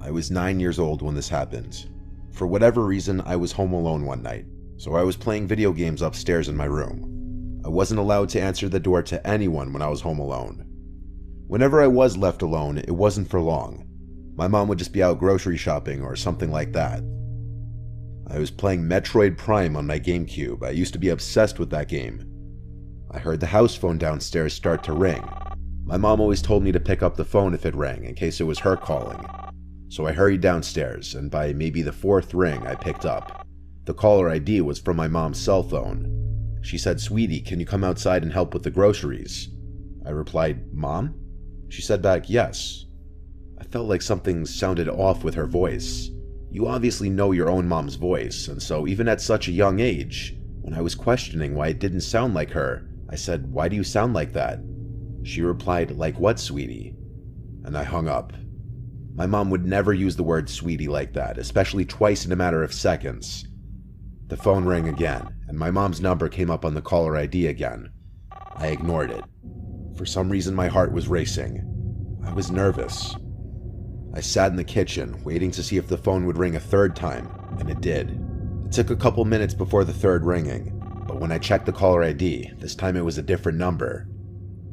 I was 9 years old when this happened. For whatever reason, I was home alone one night, so I was playing video games upstairs in my room. I wasn't allowed to answer the door to anyone when I was home alone. Whenever I was left alone, it wasn't for long. My mom would just be out grocery shopping or something like that. I was playing Metroid Prime on my GameCube. I used to be obsessed with that game. I heard the house phone downstairs start to ring. My mom always told me to pick up the phone if it rang, in case it was her calling. So I hurried downstairs, and by maybe the fourth ring, I picked up. The caller ID was from my mom's cell phone. She said, "Sweetie, can you come outside and help with the groceries?" I replied, "Mom?" She said back, "Yes." I felt like something sounded off with her voice. You obviously know your own mom's voice, and so even at such a young age, when I was questioning why it didn't sound like her, I said, "Why do you sound like that?" She replied, "Like what, sweetie?" And I hung up. My mom would never use the word sweetie like that, especially twice in a matter of seconds. The phone rang again, and my mom's number came up on the caller ID again. I ignored it. For some reason, my heart was racing. I was nervous. I sat in the kitchen, waiting to see if the phone would ring a third time, and it did. It took a couple minutes before the third ringing, but when I checked the caller ID, this time it was a different number.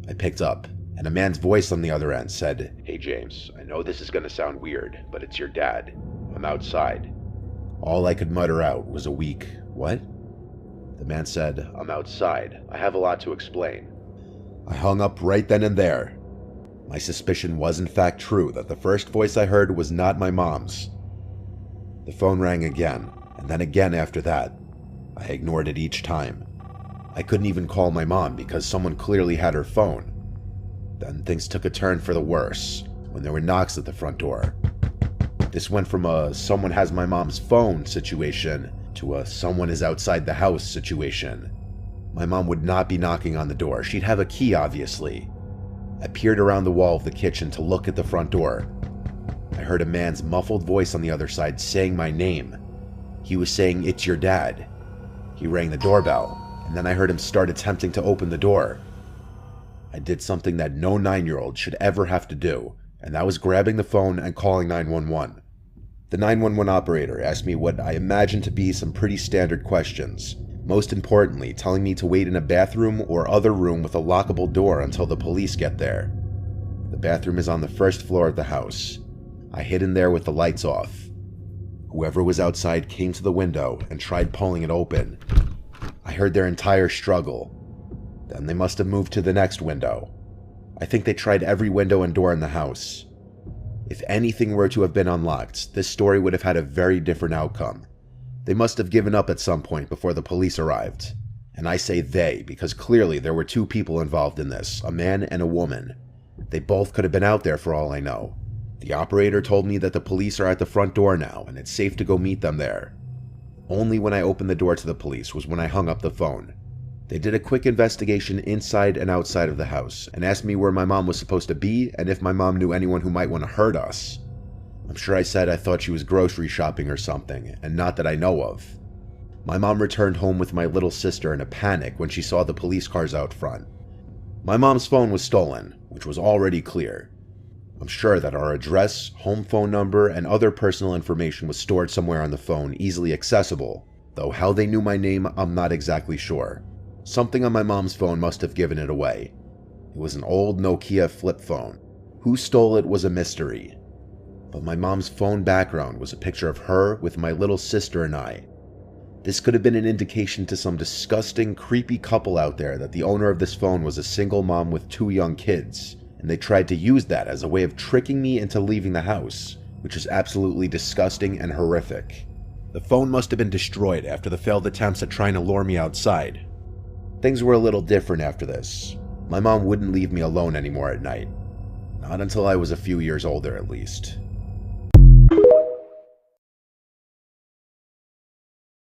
I picked up, and a man's voice on the other end said, "Hey James, I know this is gonna sound weird, but it's your dad. I'm outside." All I could mutter out was a weak, "What?" The man said, "I'm outside. I have a lot to explain." I hung up right then and there. My suspicion was in fact true that the first voice I heard was not my mom's. The phone rang again, and then again after that. I ignored it each time. I couldn't even call my mom because someone clearly had her phone. Then things took a turn for the worse when there were knocks at the front door. This went from a "someone has my mom's phone" situation to a "someone is outside the house" situation. My mom would not be knocking on the door. She'd have a key, obviously. I peered around the wall of the kitchen to look at the front door. I heard a man's muffled voice on the other side saying my name. He was saying, "It's your dad." He rang the doorbell, and then I heard him start attempting to open the door. I did something that no 9-year-old should ever have to do, and that was grabbing the phone and calling 911. The 911 operator asked me what I imagined to be some pretty standard questions, most importantly telling me to wait in a bathroom or other room with a lockable door until the police get there. The bathroom is on the first floor of the house. I hid in there with the lights off. Whoever was outside came to the window and tried pulling it open. I heard their entire struggle. Then they must have moved to the next window. I think they tried every window and door in the house. If anything were to have been unlocked, this story would have had a very different outcome. They must have given up at some point before the police arrived. And I say they because clearly there were two people involved in this, a man and a woman. They both could have been out there for all I know. The operator told me that the police are at the front door now and it's safe to go meet them there. Only when I opened the door to the police was when I hung up the phone. They did a quick investigation inside and outside of the house and asked me where my mom was supposed to be and if my mom knew anyone who might want to hurt us. I'm sure I said I thought she was grocery shopping or something, and not that I know of. My mom returned home with my little sister in a panic when she saw the police cars out front. My mom's phone was stolen, which was already clear. I'm sure that our address, home phone number, and other personal information was stored somewhere on the phone, easily accessible, though how they knew my name, I'm not exactly sure. Something on my mom's phone must have given it away. It was an old Nokia flip phone. Who stole it was a mystery. But my mom's phone background was a picture of her with my little sister and I. This could have been an indication to some disgusting, creepy couple out there that the owner of this phone was a single mom with 2 young kids, and they tried to use that as a way of tricking me into leaving the house, which is absolutely disgusting and horrific. The phone must have been destroyed after the failed attempts at trying to lure me outside. Things were a little different after this. My mom wouldn't leave me alone anymore at night. Not until I was a few years older, at least.